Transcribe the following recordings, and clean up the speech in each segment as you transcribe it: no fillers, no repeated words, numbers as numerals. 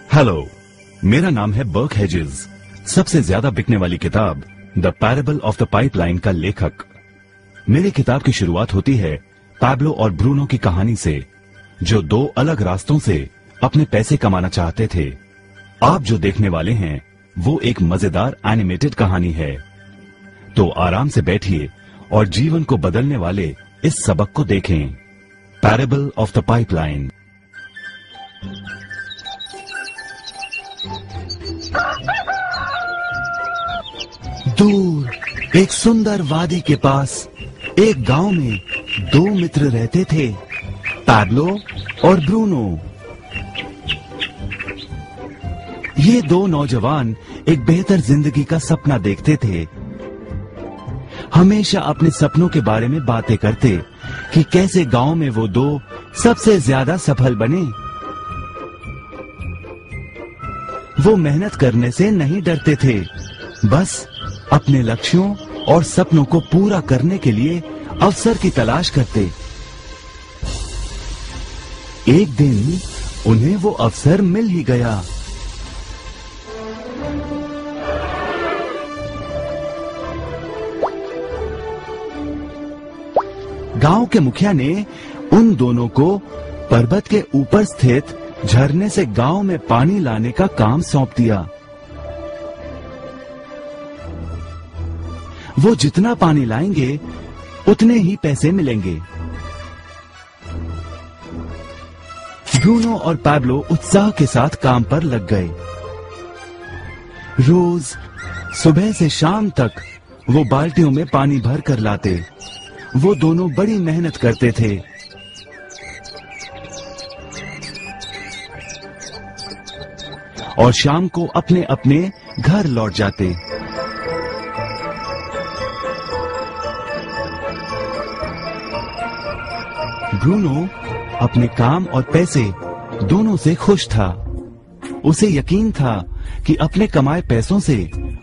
Hello, मेरा नाम है बर्क हेजेस। सबसे ज्यादा बिकने वाली किताब the parable of the pipeline का लेखक। मेरी किताब की शुरुआत होती है पैब्लो और ब्रूनो की कहानी से, जो दो अलग रास्तों से अपने पैसे कमाना चाहते थे। आप जो देखने वाले हैं वो एक मजेदार एनिमेटेड कहानी है। तो आराम से बैठिए और जीवन को बदलने वाले इस सबक को देखें, पैराबल ऑफ द पाइपलाइन। दूर एक सुंदर वादी के पास एक गांव में दो मित्र रहते थे, पैब्लो और ब्रूनो। ये दो नौजवान एक बेहतर जिंदगी का सपना देखते थे। हमेशा अपने सपनों के बारे में बातें करते कि कैसे गांव में वो दो सबसे ज्यादा सफल बने। वो मेहनत करने से नहीं डरते थे, बस अपने लक्ष्यों और सपनों को पूरा करने के लिए अवसर की तलाश करते। एक दिन उन्हें वो अवसर मिल ही गया। गांव के मुखिया ने उन दोनों को पर्वत के ऊपर स्थित झरने से गांव में पानी लाने का काम सौंप दिया। वो जितना पानी लाएंगे उतने ही पैसे मिलेंगे। ब्रूनो और पैब्लो उत्साह के साथ काम पर लग गए। रोज सुबह से शाम तक वो बाल्टियों में पानी भर कर लाते। वो दोनों बड़ी मेहनत करते थे। और शाम को अपने अपने घर लौट जाते। ब्रूनो अपने काम और पैसे दोनों से खुश था। उसे यकीन था कि अपने कमाए पैसों से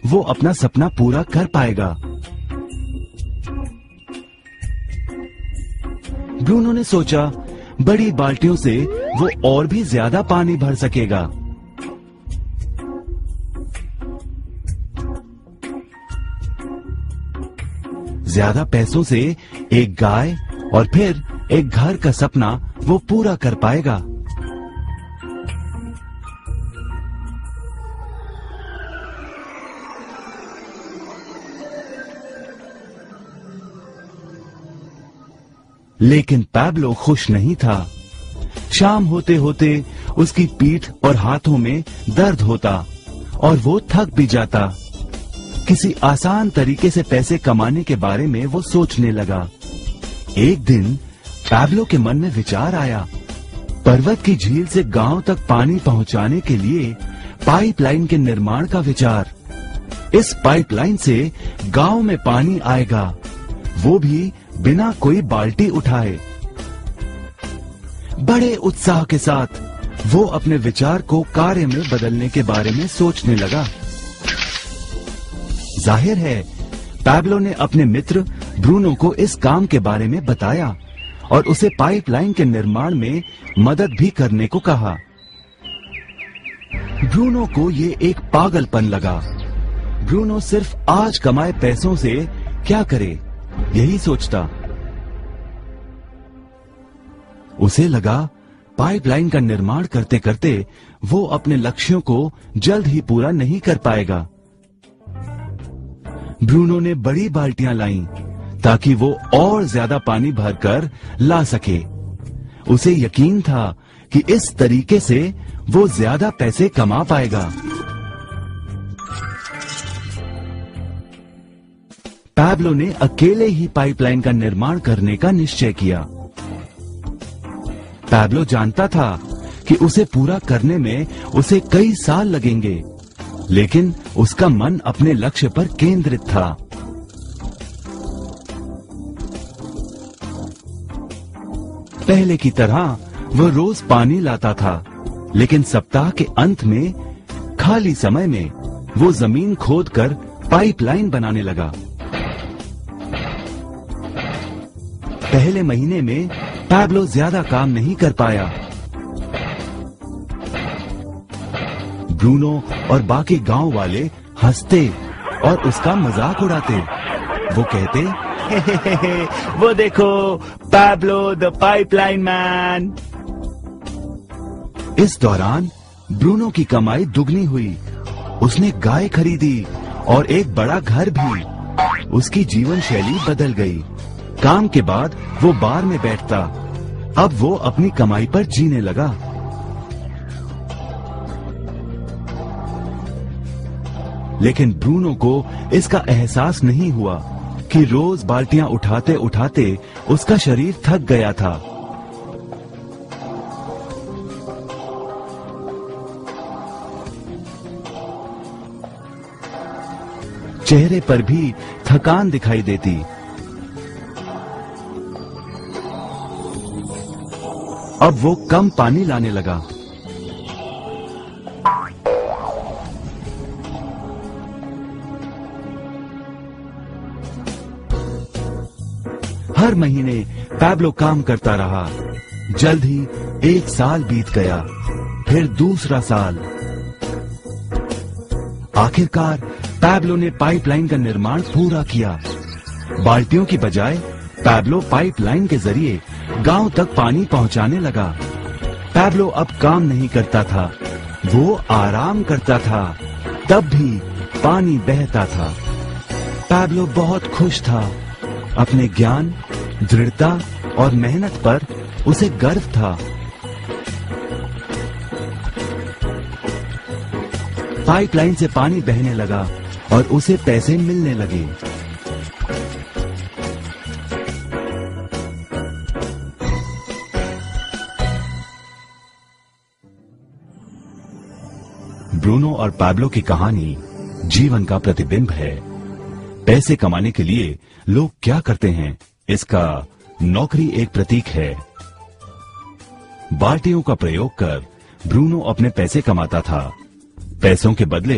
वो अपना सपना पूरा कर पाएगा। ब्रूनो ने सोचा बड़ी बाल्टियों से वो और भी ज्यादा पानी भर सकेगा। ज्यादा पैसों से एक गाय और फिर एक घर का सपना वो पूरा कर पाएगा। लेकिन पैब्लो खुश नहीं था। शाम होते होते उसकी पीठ और हाथों में दर्द होता और वो थक भी जाता। किसी आसान तरीके से पैसे कमाने के बारे में वो सोचने लगा। एक दिन पैब्लो के मन में विचार आया, पर्वत की झील से गांव तक पानी पहुंचाने के लिए पाइपलाइन के निर्माण का विचार। इस पाइपलाइन से गांव में पानी आएगा, वो भी बिना कोई बाल्टी उठाए। बड़े उत्साह के साथ वो अपने विचार को कार्य में बदलने के बारे में सोचने लगा। जाहिर है पैब्लो ने अपने मित्र ब्रूनो को इस काम के बारे में बताया और उसे पाइपलाइन के निर्माण में मदद भी करने को कहा। ब्रूनो को ये एक पागलपन लगा। ब्रूनो सिर्फ आज कमाए पैसों से क्या करे, यही सोचता। उसे लगा पाइपलाइन का निर्माण करते करते वो अपने लक्ष्यों को जल्द ही पूरा नहीं कर पाएगा। ब्रूनो ने बड़ी बाल्टियां लाईं ताकि वो और ज्यादा पानी भरकर ला सके। उसे यकीन था कि इस तरीके से वो ज्यादा पैसे कमा पाएगा। पैब्लो ने अकेले ही पाइपलाइन का निर्माण करने का निश्चय किया। पैब्लो जानता था कि उसे पूरा करने में उसे कई साल लगेंगे, लेकिन उसका मन अपने लक्ष्य पर केंद्रित था। पहले की तरह वह रोज पानी लाता था, लेकिन सप्ताह के अंत में खाली समय में वो जमीन खोदकर पाइपलाइन बनाने लगा। पहले महीने में पैब्लो ज्यादा काम नहीं कर पाया। ब्रूनो और बाकी गांव वाले हंसते और उसका मजाक उड़ाते। वो कहते, हे, वो देखो पैब्लो द पाइपलाइन मैन। इस दौरान ब्रूनो की कमाई दुगनी हुई। उसने गाय खरीदी और एक बड़ा घर भी। उसकी जीवन शैली बदल गई। काम के बाद वो बार में बैठता। अब वो अपनी कमाई पर जीने लगा। लेकिन ब्रूनो को इसका एहसास नहीं हुआ कि रोज बाल्टियां उठाते उठाते उसका शरीर थक गया था। चेहरे पर भी थकान दिखाई देती। अब वो कम पानी लाने लगा। हर महीने पैब्लो काम करता रहा। जल्द ही 1 साल बीत गया, फिर दूसरा साल। आखिरकार पैब्लो ने पाइपलाइन का निर्माण पूरा किया। बाल्टियों की बजाय पैब्लो पाइपलाइन के जरिए गांव तक पानी पहुंचाने लगा। पैब्लो अब काम नहीं करता था, वो आराम करता था। तब भी पानी बहता था। पैब्लो बहुत खुश था। अपने ज्ञान, दृढ़ता और मेहनत पर उसे गर्व था। पाइपलाइन से पानी बहने लगा और उसे पैसे मिलने लगे। ब्रूनो और पैब्लो की कहानी जीवन का प्रतिबिंब है। पैसे कमाने के लिए लोग क्या करते हैं, इसका नौकरी एक प्रतीक है। बाल्टियों का प्रयोग कर ब्रूनो अपने पैसे कमाता था। पैसों के बदले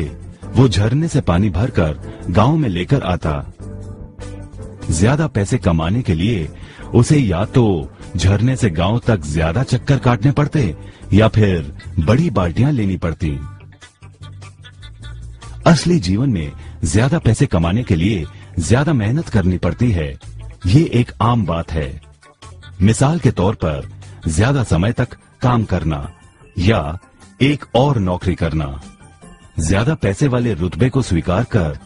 वो झरने से पानी भरकर गांव में लेकर आता। ज्यादा पैसे कमाने के लिए उसे या तो झरने से गांव तक ज्यादा चक्कर काटने पड़ते या फिर बड़ी बाल्टियां लेनी पड़ती। असली जीवन में ज्यादा पैसे कमाने के लिए ज्यादा मेहनत करनी पड़ती है। ये एक आम बात है। मिसाल के तौर पर ज्यादा समय तक काम करना या एक और नौकरी करना। ज्यादा पैसे वाले रुतबे को स्वीकार कर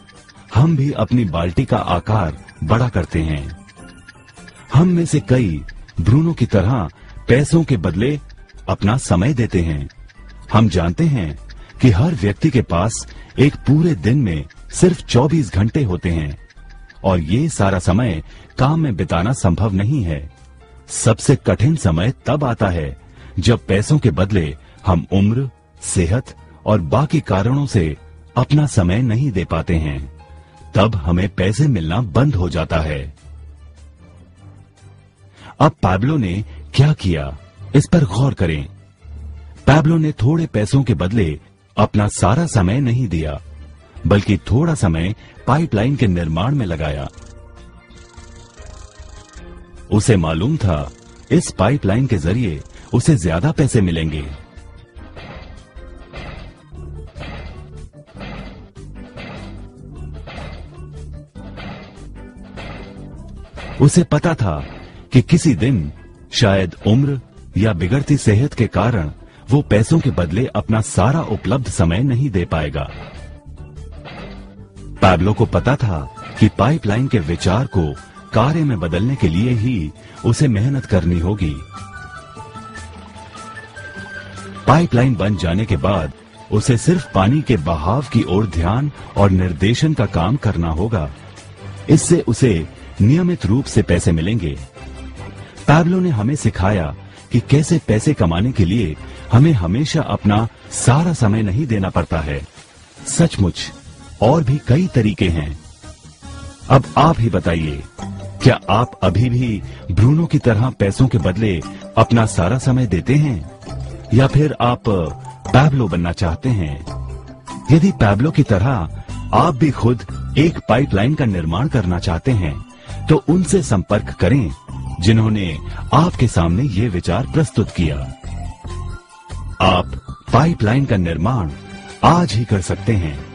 हम भी अपनी बाल्टी का आकार बड़ा करते हैं। हम में से कई ब्रूनो की तरह पैसों के बदले अपना समय देते हैं। हम जानते हैं कि हर व्यक्ति के पास एक पूरे दिन में सिर्फ 24 घंटे होते हैं और ये सारा समय काम में बिताना संभव नहीं है। सबसे कठिन समय तब आता है जब पैसों के बदले हम उम्र, सेहत और बाकी कारणों से अपना समय नहीं दे पाते हैं। तब हमें पैसे मिलना बंद हो जाता है। अब पैब्लो ने क्या किया, इस पर गौर करें। पैब्लो ने थोड़े पैसों के बदले अपना सारा समय नहीं दिया, बल्कि थोड़ा समय पाइपलाइन के निर्माण में लगाया। उसे मालूम था इस पाइपलाइन के जरिए उसे ज्यादा पैसे मिलेंगे। उसे पता था कि किसी दिन शायद उम्र या बिगड़ती सेहत के कारण वो पैसों के बदले अपना सारा उपलब्ध समय नहीं दे पाएगा। पैब्लो को पता था कि पाइपलाइन के विचार को कार्य में बदलने के लिए ही उसे मेहनत करनी होगी। पाइपलाइन बन जाने के बाद उसे सिर्फ पानी के बहाव की ओर ध्यान और निर्देशन का काम करना होगा। इससे उसे नियमित रूप से पैसे मिलेंगे। पैब्लो ने हमें सिखाया कि कैसे पैसे कमाने के लिए हमें हमेशा अपना सारा समय नहीं देना पड़ता है। सचमुच और भी कई तरीके हैं। अब आप ही बताइए, क्या आप अभी भी ब्रूनो की तरह पैसों के बदले अपना सारा समय देते हैं या फिर आप पैब्लो बनना चाहते हैं? यदि पैब्लो की तरह आप भी खुद एक पाइपलाइन का निर्माण करना चाहते हैं तो उनसे संपर्क करें जिन्होंने आपके सामने ये विचार प्रस्तुत किया। आप पाइपलाइन का निर्माण आज ही कर सकते हैं।